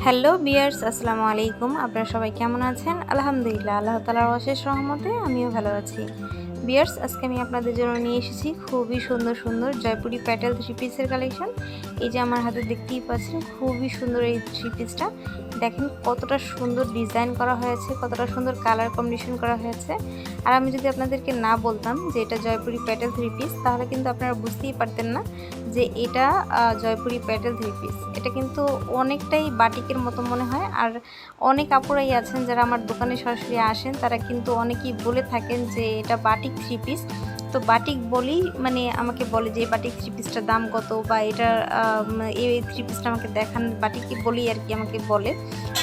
Hello বিয়ার্স, আসসালামু আলাইকুম। আপনারা সবাই কেমন আছেন? আলহামদুলিল্লাহ, আল্লাহ তাআলার অশেষ রহমতে আমিও ভালো আছি। বিয়ার্স, আজকে আমি আপনাদের জন্য নিয়ে এসেছি খুবই সুন্দর সুন্দর জয়পুরি প্যাটেল থ্রি পিসের কালেকশন। এই যে আমার হাতে দেখতেই পাচ্ছেন, খুবই সুন্দর এই থ্রি পিসটা। দেখেন কতটা সুন্দর ডিজাইন করা হয়েছে, কতটা সুন্দর কালার কম্বিনেশন করা হয়েছে। আর আমি যদি আপনাদেরকে না বলতাম যে এটা জয়পুরি প্যাটেল থ্রি পিস, তাহলে কিন্তু আপনারা বুঝতেই পারতেন না যে এটা জয়পুরি প্যাটেল থ্রি পিস। এটা কিন্তু অনেকটাই বাটিকের মতো মনে হয়। আর অনেক আপুরাই আছেন যারা আমার দোকানে সরাসরি আসেন, তারা কিন্তু অনেকেই বলে থাকেন যে এটা বাটিক থ্রি পিস। তো বাটিক বলেই মানে আমাকে বলে যে বাটিক থ্রি পিসটার দাম কত, বা এটার এই থ্রি পিসটা আমাকে দেখান, বাটিকই বলেই আর কি আমাকে বলে।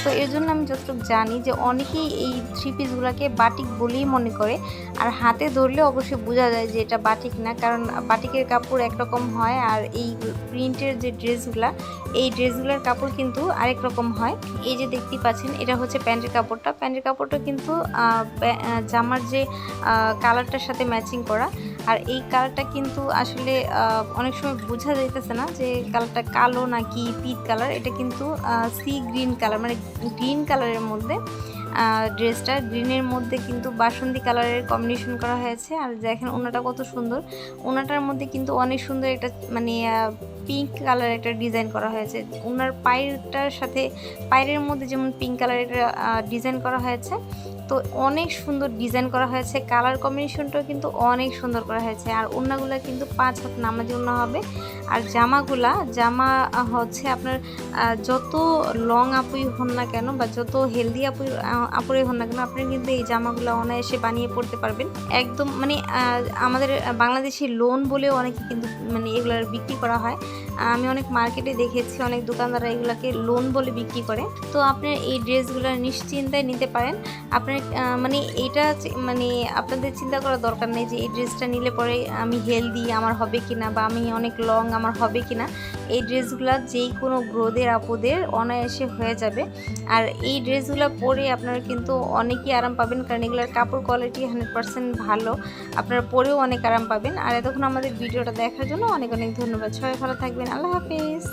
তো এর জন্য আমি যতটুকু জানি যে অনেকেই এই থ্রি পিসগুলোকে বাটিক বলেই মনে করে। আর হাতে ধরলে অবশ্যই বোঝা যায় যে এটা বাটিক না, কারণ বাটিকের কাপড় একরকম হয় আর এই প্রিন্টের যে ড্রেসগুলা, এই ড্রেসগুলোর কাপড় কিন্তু আরেক রকম হয়। এই যে দেখতেই পাচ্ছেন, এটা হচ্ছে প্যান্টের কাপড়টা। প্যান্টের কাপড়টা কিন্তু জামার যে কালারটার সাথে ম্যাচিং করা। আর এই কালারটা কিন্তু আসলে অনেক সময় বোঝা যাইতেছে না যে কালারটা কালো নাকি পিট কালার। এটা কিন্তু সি গ্রিন কালার, মানে গ্রিন কালারের মধ্যে ড্রেসটা, গ্রিনের মধ্যে কিন্তু বাসন্তী কালারের কম্বিনেশন করা হয়েছে। আর দেখেন ওনাটা কত সুন্দর, ওনাটার মধ্যে কিন্তু অনেক সুন্দর একটা মানে পিঙ্ক কালার একটা ডিজাইন করা হয়েছে। ওনার পায়েরটার সাথে, পায়ের মধ্যে যেমন পিঙ্ক কালারের একটা ডিজাইন করা হয়েছে। তো অনেক সুন্দর ডিজাইন করা হয়েছে, কালার কম্বিনেশনটাও কিন্তু অনেক সুন্দর করা হয়েছে। আর ওড়নাগুলো কিন্তু 5 হাত নামাজি ওড়না হবে। আর জামা হচ্ছে আপনার যত লং আপুই হন না কেন, বা যত হেলদি আপুই হন না কেন, আপনি কিন্তু এই জামাগুলো অনায়াসে বানিয়ে পড়তে পারবেন। একদম মানে আমাদের বাংলাদেশি লোন বলেও অনেকে কিন্তু মানে এগুলোর বিক্রি করা হয়। আমি অনেক মার্কেটে দেখেছি, অনেক দোকানদাররা এগুলোকে লোন বলে বিক্রি করে। তো আপনি এই ড্রেসগুলো নিশ্চিন্তায় নিতে পারেন। আপনার মানে এটা মানে আপনাদের চিন্তা করার দরকার নেই যে এই ড্রেসটা নিলে পরে আমি হেলদি আমার হবে কিনা, বা আমি অনেক লং আমার হবে কিনা। এই ড্রেসগুলো যেই কোনো গ্রোদের আপুদের অনায়াসে হয়ে যাবে। আর এই ড্রেসগুলো পরে আপনারা কিন্তু অনেকই আরাম পাবেন, কারণ এগুলোর কাপড় কোয়ালিটি 100% ভালো। আপনারা পরেও অনেক আরাম পাবেন। আর এতক্ষণ আমাদের ভিডিওটা দেখার জন্য অনেক অনেক ধন্যবাদ। সবাই ভালো থাকবেন। আল্লাহ হাফিজ।